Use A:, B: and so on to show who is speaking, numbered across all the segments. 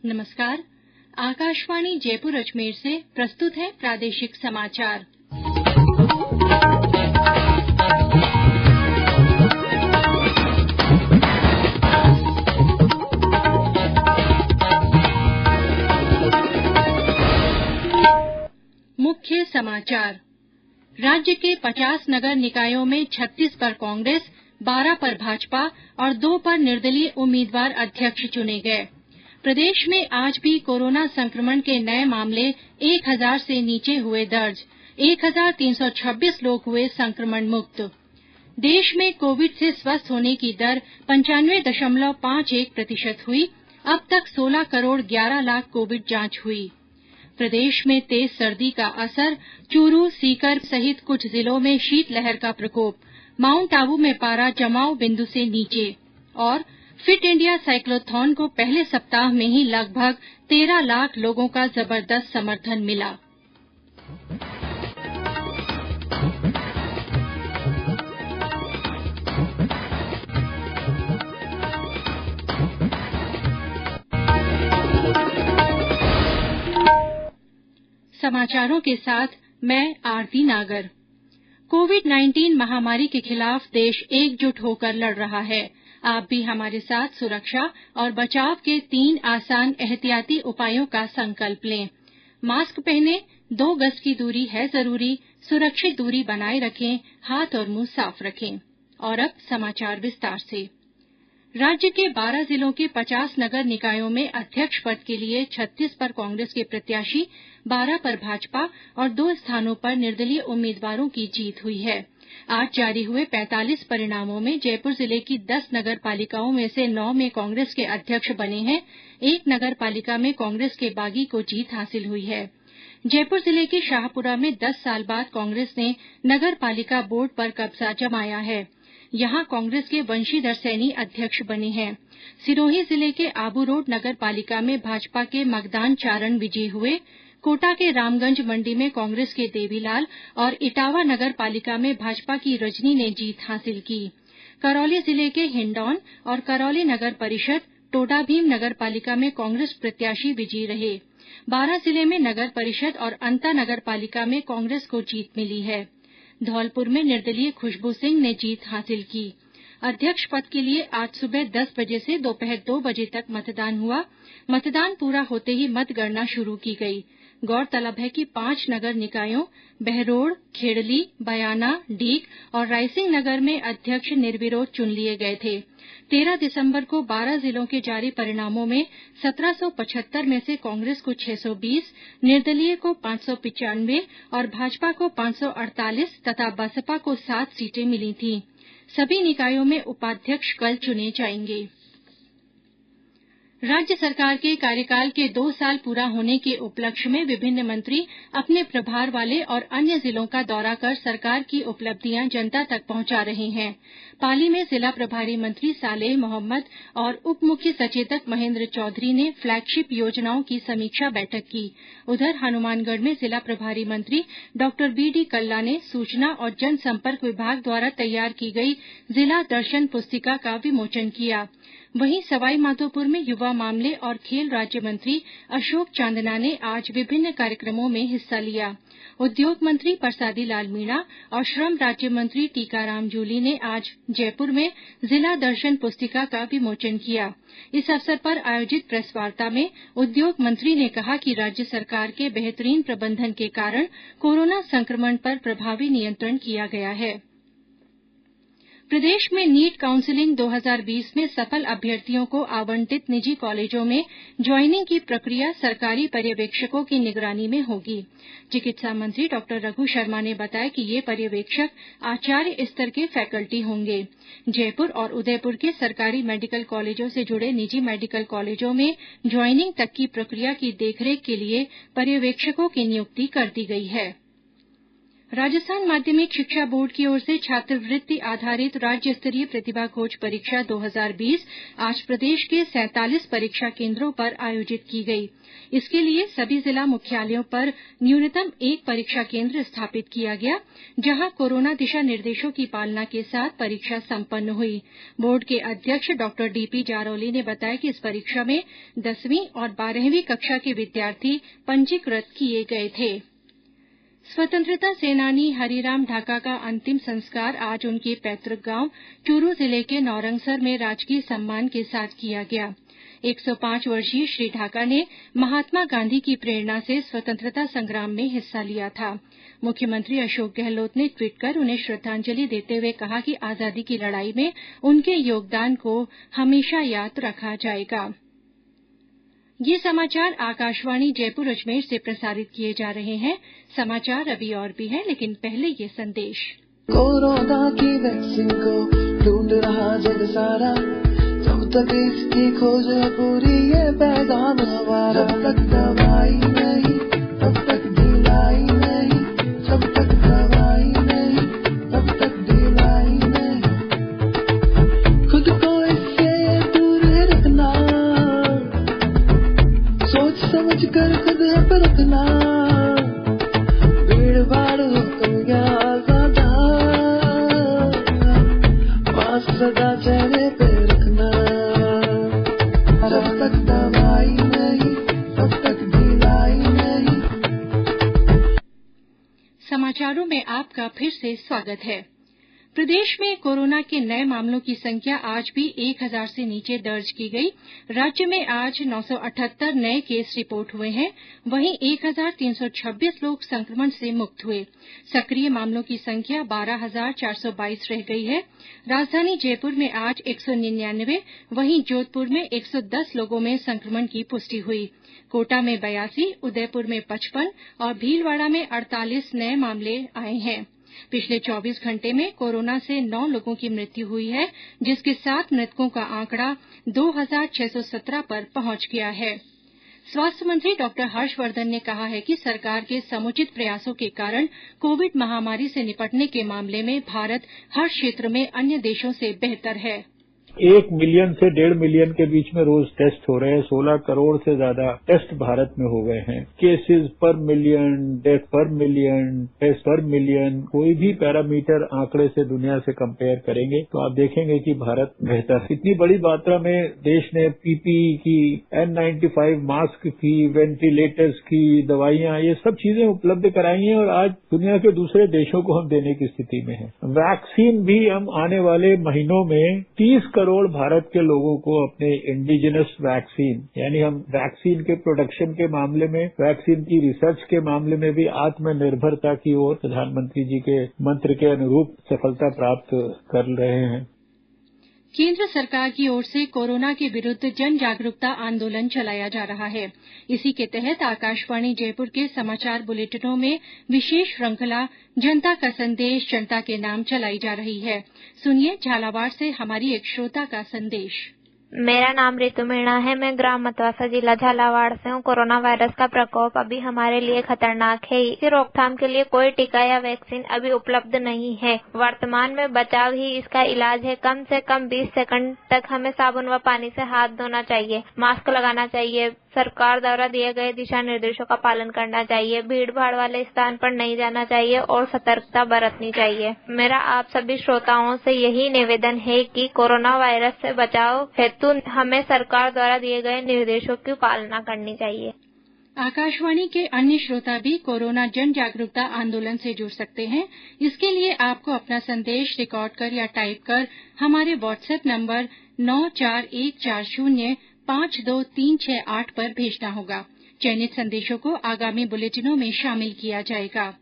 A: नमस्कार। आकाशवाणी जयपुर अजमेर से प्रस्तुत है प्रादेशिक समाचार। मुख्य समाचार। राज्य के 50 नगर निकायों में 36 पर कांग्रेस, 12 पर भाजपा और 2 पर निर्दलीय उम्मीदवार अध्यक्ष चुने गए। प्रदेश में आज भी कोरोना संक्रमण के नए मामले 1000 से नीचे हुए दर्ज। 1326 लोग हुए संक्रमण मुक्त। देश में कोविड से स्वस्थ होने की दर 95.51% हुई। अब तक 16 करोड़ 11 लाख कोविड जांच हुई। प्रदेश में तेज सर्दी का असर। चूरू, सीकर सहित कुछ जिलों में शीतलहर का प्रकोप। माउंट आबू में पारा जमाव बिंदु से नीचे। और फिट इंडिया साइक्लोथॉन को पहले सप्ताह में ही लगभग 13 लाख लोगों का जबरदस्त समर्थन मिला। समाचारों के साथ मैं आरती नागर। कोविड-19 महामारी के खिलाफ देश एकजुट होकर लड़ रहा है। आप भी हमारे साथ सुरक्षा और बचाव के 3 आसान एहतियाती उपायों का संकल्प लें। मास्क पहनें, 2 गज की दूरी है जरूरी, सुरक्षित दूरी बनाए रखें, हाथ और मुंह साफ रखें। और अब समाचार विस्तार से। राज्य के 12 जिलों के 50 नगर निकायों में अध्यक्ष पद के लिए 36 पर कांग्रेस के प्रत्याशी, 12 पर भाजपा और 2 स्थानों पर निर्दलीय उम्मीदवारों की जीत हुई है। आज जारी हुए 45 परिणामों में जयपुर जिले की 10 नगर पालिकाओं में से 9 में कांग्रेस के अध्यक्ष बने हैं। 1 नगर पालिका में कांग्रेस के बागी को जीत हासिल हुई है। जयपुर जिले के शाहपुरा में 10 साल बाद कांग्रेस ने नगर पालिका बोर्ड पर कब्जा जमाया है। यहां कांग्रेस के वंशीधर सैनी अध्यक्ष बने हैं। सिरोही जिले के आबू रोड नगर पालिका में भाजपा के मगदान चारण विजयी हुए। कोटा के रामगंज मंडी में कांग्रेस के देवीलाल और इटावा नगर पालिका में भाजपा की रजनी ने जीत हासिल की। करौली जिले के हिंडौन और करौली नगर परिषद, टोडाभीम नगर पालिका में कांग्रेस प्रत्याशी विजयी रहे। 12 जिले में नगर परिषद और अंता नगर पालिका में कांग्रेस को जीत मिली है। धौलपुर में निर्दलीय खुशबू सिंह ने जीत हासिल की। अध्यक्ष पद के लिए आज सुबह 10 बजे से दोपहर 2 बजे तक मतदान हुआ। मतदान पूरा होते ही मतगणना शुरू की गई। गौरतलब है कि 5 नगर निकायों बहरोड़, खेड़ली, बयाना, डीग और रायसिंह नगर में अध्यक्ष निर्विरोध चुन लिए गए थे। 13 दिसंबर को 12 जिलों के जारी परिणामों में 1775 में से कांग्रेस को 620, निर्दलीय को 595 और भाजपा को 548 तथा बसपा को 7 सीटें मिली थीं। सभी निकायों में उपाध्यक्ष कल चुने जाएंगे। राज्य सरकार के कार्यकाल के 2 साल पूरा होने के उपलक्ष्य में विभिन्न मंत्री अपने प्रभार वाले और अन्य जिलों का दौरा कर सरकार की उपलब्धियां जनता तक पहुंचा रहे हैं। पाली में जिला प्रभारी मंत्री सालेह मोहम्मद और उप मुख्य सचेतक महेंद्र चौधरी ने फ्लैगशिप योजनाओं की समीक्षा बैठक की। उधर हनुमानगढ़ में जिला प्रभारी मंत्री डॉ बी.डी. कल्ला ने सूचना और जनसंपर्क विभाग द्वारा तैयार की गई जिला दर्शन पुस्तिका का विमोचन किया। वहीं सवाईमाधोपुर में युवा मामले और खेल राज्य मंत्री अशोक चांदना ने आज विभिन्न कार्यक्रमों में हिस्सा लिया। उद्योग मंत्री परसादी लाल मीणा और श्रम राज्य मंत्री टीकाराम जूली ने आज जयपुर में जिला दर्शन पुस्तिका का विमोचन किया। इस अवसर पर आयोजित प्रेस वार्ता में उद्योग मंत्री ने कहा कि राज्य सरकार के बेहतरीन प्रबंधन के कारण कोरोना संक्रमण पर प्रभावी नियंत्रण किया गया है। प्रदेश में नीट काउंसिलिंग 2020 में सफल अभ्यर्थियों को आवंटित निजी कॉलेजों में ज्वाइनिंग की प्रक्रिया सरकारी पर्यवेक्षकों की निगरानी में होगी। चिकित्सा मंत्री डॉ रघु शर्मा ने बताया कि ये पर्यवेक्षक आचार्य स्तर के फैकल्टी होंगे। जयपुर और उदयपुर के सरकारी मेडिकल कॉलेजों से जुड़े निजी मेडिकल कॉलेजों में ज्वाइनिंग तक की प्रक्रिया की देखरेख के लिए पर्यवेक्षकों की नियुक्ति कर दी गई है। राजस्थान माध्यमिक शिक्षा बोर्ड की ओर से छात्रवृत्ति आधारित राज्य स्तरीय प्रतिभा खोज परीक्षा 2020 आज प्रदेश के 47 परीक्षा केन्द्रों पर आयोजित की गई। इसके लिए सभी जिला मुख्यालयों पर न्यूनतम एक परीक्षा केन्द्र स्थापित किया गया, जहां कोरोना दिशा निर्देशों की पालना के साथ परीक्षा संपन्न हुई। बोर्ड के अध्यक्ष डॉ डीपी जारौली ने बताया कि इस परीक्षा में 10वीं और 12वीं कक्षा के विद्यार्थी पंजीकृत किए गए थे। स्वतंत्रता सेनानी हरिराम ढाका का अंतिम संस्कार आज उनके पैतृक गांव चूरू जिले के नौरंगसर में राजकीय सम्मान के साथ किया गया। 105 वर्षीय श्री ढाका ने महात्मा गांधी की प्रेरणा से स्वतंत्रता संग्राम में हिस्सा लिया था। मुख्यमंत्री अशोक गहलोत ने ट्वीट कर उन्हें श्रद्धांजलि देते हुए कहा कि आजादी की लड़ाई में उनके योगदान को हमेशा याद रखा जाएगा। ये समाचार आकाशवाणी जयपुर अजमेर से प्रसारित किए जा रहे हैं। समाचार अभी और भी हैं, लेकिन पहले ये संदेश।
B: कोरोना की वैक्सीन को ढूंढ रहा जग सारा, जब तक इसकी खोज है पूरी ये पैगाम हमारा। जब तक दवाई नहीं तब तक ढिलाई नहीं, जब तक दवाई नहीं तब तक ढिलाई नहीं। खुद को इससे दूर रखना, सोच समझ कर खुद पर रखना। भीड़ भाड़ हो तुम ज्यादा, मास्क सदा चेहरे पे रखना। जब तक दवाई नहीं तब तक ढिलाई नहीं।
A: समाचारों में आपका फिर से स्वागत है। प्रदेश में कोरोना के नए मामलों की संख्या आज भी 1000 से नीचे दर्ज की गई। राज्य में आज 978 नए केस रिपोर्ट हुए हैं, वहीं 1326 लोग संक्रमण से मुक्त हुए। सक्रिय मामलों की संख्या 12422 रह गई है। राजधानी जयपुर में आज 199, वहीं जोधपुर में 110 लोगों में संक्रमण की पुष्टि हुई। कोटा में 82, उदयपुर में 55 और भीलवाड़ा में 48 नए मामले आए हैं। पिछले 24 घंटे में कोरोना से 9 लोगों की मृत्यु हुई है, जिसके साथ मृतकों का आंकड़ा 2617 पर पहुंच गया है। स्वास्थ्य मंत्री डॉ हर्षवर्धन ने कहा है कि सरकार के समुचित प्रयासों के कारण कोविड महामारी से निपटने के मामले में भारत हर क्षेत्र में अन्य देशों से बेहतर है।
C: 1 मिलियन से 1.5 मिलियन के बीच में रोज टेस्ट हो रहे हैं। 16 करोड़ से ज्यादा टेस्ट भारत में हो गए हैं। केसेस पर मिलियन, डेथ पर मिलियन, टेस्ट पर मिलियन, कोई भी पैरामीटर आंकड़े से दुनिया से कंपेयर करेंगे तो आप देखेंगे कि भारत बेहतर है। इतनी बड़ी मात्रा में देश ने पीपीई की, N95 मास्क की, वेंटिलेटर्स की, दवाइयां, ये सब चीजें उपलब्ध कराई हैं और आज दुनिया के दूसरे देशों को हम देने की स्थिति में है। वैक्सीन भी हम आने वाले महीनों में 30 करोड़ भारत के लोगों को अपने इंडिजिनस वैक्सीन, यानी हम वैक्सीन के प्रोडक्शन के मामले में, वैक्सीन की रिसर्च के मामले में भी आत्मनिर्भरता की ओर प्रधानमंत्री जी के मंत्र के अनुरूप सफलता प्राप्त कर रहे हैं।
A: केंद्र सरकार की ओर से कोरोना के विरुद्ध जन जागरूकता आंदोलन चलाया जा रहा है। इसी के तहत आकाशवाणी जयपुर के समाचार बुलेटिनों में विशेष श्रृंखला जनता का संदेश जनता के नाम चलाई जा रही है। सुनिए झालावाड़ से हमारी एक श्रोता का संदेश।
D: मेरा नाम ऋतु मीणा है। मैं ग्राम मतवासा जिला झालावाड़ से हूँ। कोरोना वायरस का प्रकोप अभी हमारे लिए खतरनाक है। इसकी रोकथाम के लिए कोई टीका या वैक्सीन अभी उपलब्ध नहीं है। वर्तमान में बचाव ही इसका इलाज है। कम से कम 20 सेकंड तक हमें साबुन व पानी से हाथ धोना चाहिए, मास्क लगाना चाहिए, सरकार द्वारा दिए गए दिशा निर्देशों का पालन करना चाहिए, भीड़ भाड़ वाले स्थान पर नहीं जाना चाहिए और सतर्कता बरतनी चाहिए। मेरा आप सभी श्रोताओं से यही निवेदन है कि कोरोना वायरस से बचाव हेतु हमें सरकार द्वारा दिए गए निर्देशों की पालना करनी चाहिए।
A: आकाशवाणी के अन्य श्रोता भी कोरोना जन जागरूकता आंदोलन से जुड़ सकते हैं। इसके लिए आपको अपना संदेश रिकॉर्ड कर या टाइप कर हमारे व्हाट्सएप नंबर 9414052368 पर भेजना होगा। चयनित संदेशों को आगामी बुलेटिनों में शामिल किया जाएगा।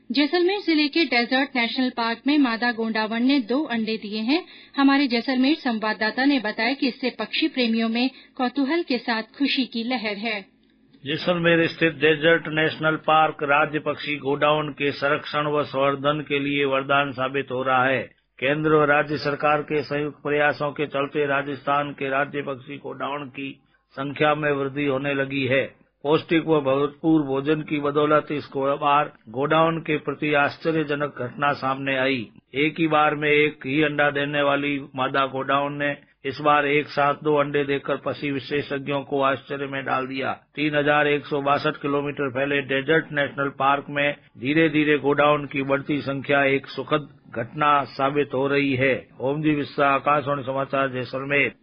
A: जैसलमेर जिले के डेजर्ट नेशनल पार्क में मादा गोंडावण ने 2 अंडे दिए हैं। हमारे जैसलमेर संवाददाता ने बताया कि इससे पक्षी प्रेमियों में कौतूहल के साथ खुशी की लहर है।
E: जैसलमेर स्थित डेजर्ट नेशनल पार्क राज्य पक्षी गोडाउन के संरक्षण व संवर्धन के लिए वरदान साबित हो रहा है। केंद्र और राज्य सरकार के संयुक्त प्रयासों के चलते राजस्थान के राज्य पक्षी गोडाउन की संख्या में वृद्धि होने लगी है। पौष्टिक व भरपूर भोजन की बदौलत इस बार गोडाउन के प्रति आश्चर्यजनक घटना सामने आई। एक ही बार में एक ही अंडा देने वाली मादा गोडाउन ने इस बार एक साथ 2 अंडे देकर पशु विशेषज्ञों को आश्चर्य में डाल दिया। 3162 किलोमीटर फैले डेजर्ट नेशनल पार्क में धीरे धीरे गोडाउन की बढ़ती संख्या एक सुखद घटना साबित हो रही है। ओमजी विश्वा, आकाशवाणी समाचार, जैसलमेर।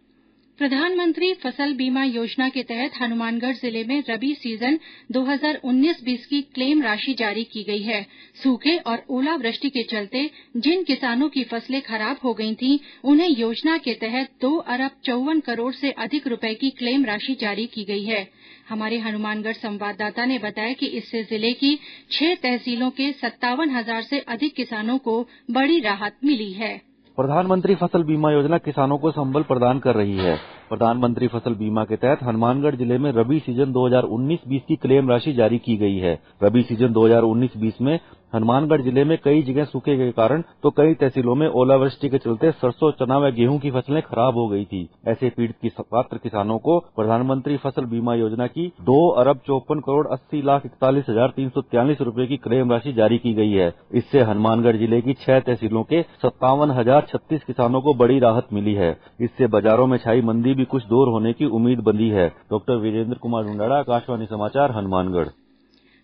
A: प्रधानमंत्री फसल बीमा योजना के तहत हनुमानगढ़ जिले में रबी सीजन 2019-20 की क्लेम राशि जारी की गई है। सूखे और ओलावृष्टि के चलते जिन किसानों की फसलें खराब हो गई थीं, उन्हें योजना के तहत 2 अरब 54 करोड़ से अधिक रुपए की क्लेम राशि जारी की गई है। हमारे हनुमानगढ़ संवाददाता ने बताया कि इससे जिले की 6 तहसीलों के 57,000 से अधिक किसानों को बड़ी राहत मिली है।
F: प्रधानमंत्री फसल बीमा योजना किसानों को संबल प्रदान कर रही है। प्रधानमंत्री फसल बीमा के तहत हनुमानगढ़ जिले में रबी सीजन 2019-20 की क्लेम राशि जारी की गई है। रबी सीजन 2019-20 में हनुमानगढ़ जिले में कई जगह सूखे के कारण तो कई तहसीलों में ओलावृष्टि के चलते सरसों, चना व गेहूं की फसलें खराब हो गई थी। ऐसे पीड़ित पात्र किसानों को प्रधानमंत्री फसल बीमा योजना की 2 अरब 54 करोड़ 80 लाख 41,343 रुपए की क्लेम राशि जारी की गई है। इससे हनुमानगढ़ जिले की 6 तहसीलों के 57,036 किसानों को बड़ी राहत मिली है। इससे बाजारों में छाई मंदी भी कुछ दूर होने की उम्मीद बंधी है। डॉक्टर वीरेंद्र कुमार ढूंढाड़ा, आकाशवाणी समाचार, हनुमानगढ़।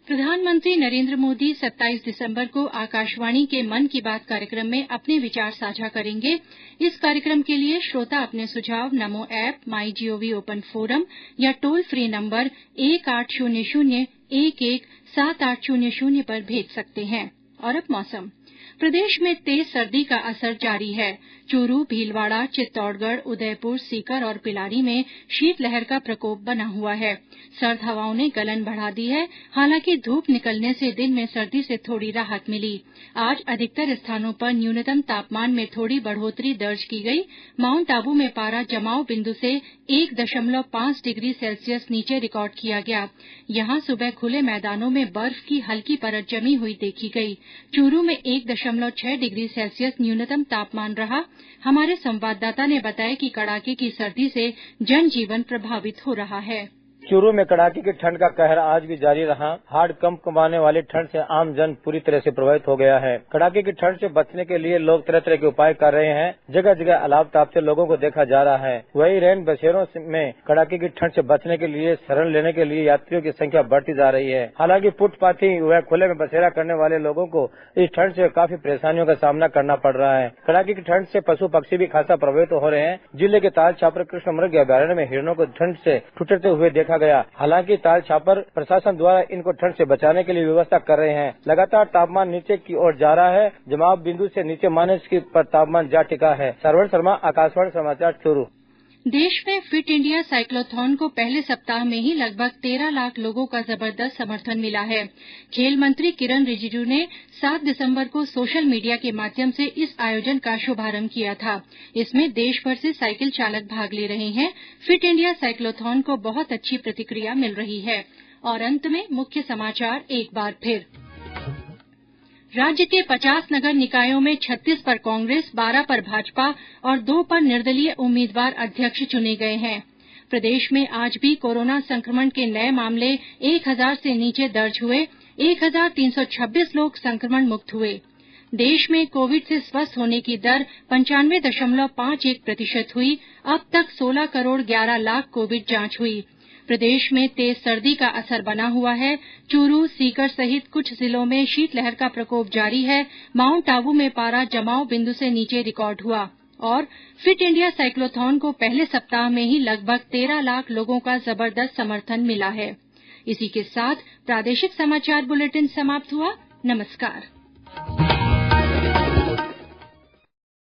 A: प्रधानमंत्री नरेंद्र मोदी 27 दिसंबर को आकाशवाणी के मन की बात कार्यक्रम में अपने विचार साझा करेंगे। इस कार्यक्रम के लिए श्रोता अपने सुझाव नमो ऐप, माईजीओवी ओपन फोरम या टोल फ्री नंबर 1800-117800 पर भेज सकते हैं। और अब मौसम। प्रदेश में तेज सर्दी का असर जारी है। चूरू, भीलवाड़ा, चित्तौड़गढ़, उदयपुर, सीकर और पिलानी में शीतलहर का प्रकोप बना हुआ है। सर्द हवाओं ने गलन बढ़ा दी है। हालांकि धूप निकलने से दिन में सर्दी से थोड़ी राहत मिली। आज अधिकतर स्थानों पर न्यूनतम तापमान में थोड़ी बढ़ोतरी दर्ज की गई। माउंट आबू में पारा जमाव बिंदु से 1.5 डिग्री सेल्सियस नीचे रिकॉर्ड किया गया। यहां सुबह खुले मैदानों में बर्फ की हल्की परत जमी हुई देखी गई। चूरू में 1.6 डिग्री सेल्सियस न्यूनतम तापमान रहा। हमारे संवाददाता ने बताया कि कड़ाके की सर्दी से जनजीवन प्रभावित हो रहा है।
G: चूरू में कड़ाके की ठंड का कहर आज भी जारी रहा। हाड़ कंपकंपाने वाली ठंड से आम जन पूरी तरह से प्रभावित हो गया है। कड़ाके की ठंड से बचने के लिए लोग तरह तरह के उपाय कर रहे हैं। जगह जगह अलाव तापते लोगों को देखा जा रहा है। वही रैन बसेरों में कड़ाके की ठंड से बचने के लिए शरण लेने के लिए यात्रियों की संख्या बढ़ती जा रही है। हालांकि फुटपाथी व खुले में बसेरा करने वाले लोगों को इस ठंड से काफी परेशानियों का सामना करना पड़ रहा है। कड़ाके की ठंड से पशु पक्षी भी खासा प्रभावित हो रहे हैं। जिले के ताल छापर कृष्ण मृग अभयारण्य में हिरणों को ठंड से ठुठरते हुए देखा गया। हालांकि ताल छापर प्रशासन द्वारा इनको ठंड से बचाने के लिए व्यवस्था कर रहे हैं। लगातार तापमान नीचे की ओर जा रहा है। जमाव बिंदु से नीचे माइनस की पर तापमान जा टिका है। सरवण शर्मा, आकाशवाणी समाचार, चूरू।
A: देश में फिट इंडिया साइक्लोथॉन को पहले सप्ताह में ही लगभग 13 लाख लोगों का जबरदस्त समर्थन मिला है। खेल मंत्री किरण रिजिजू ने 7 दिसंबर को सोशल मीडिया के माध्यम से इस आयोजन का शुभारंभ किया था। इसमें देश भर से साइकिल चालक भाग ले रहे हैं। फिट इंडिया साइक्लोथॉन को बहुत अच्छी प्रतिक्रिया मिल रही है। और अंत में मुख्य समाचार एक बार फिर। राज्य के 50 नगर निकायों में 36 पर कांग्रेस, 12 पर भाजपा और 2 पर निर्दलीय उम्मीदवार अध्यक्ष चुने गए हैं। प्रदेश में आज भी कोरोना संक्रमण के नए मामले 1000 से नीचे दर्ज हुए। 1326 लोग संक्रमण मुक्त हुए। देश में कोविड से स्वस्थ होने की दर 95.51% हुई। अब तक 16 करोड़ 11 लाख कोविड जांच हुई। प्रदेश में तेज सर्दी का असर बना हुआ है। चूरू, सीकर सहित कुछ जिलों में शीतलहर का प्रकोप जारी है। माउंट आबू में पारा जमाव बिंदु से नीचे रिकॉर्ड हुआ। और फिट इंडिया साइक्लोथॉन को पहले सप्ताह में ही लगभग 13 लाख लोगों का जबरदस्त समर्थन मिला है। इसी के साथ प्रादेशिक समाचार बुलेटिन समाप्त हुआ। नमस्कार।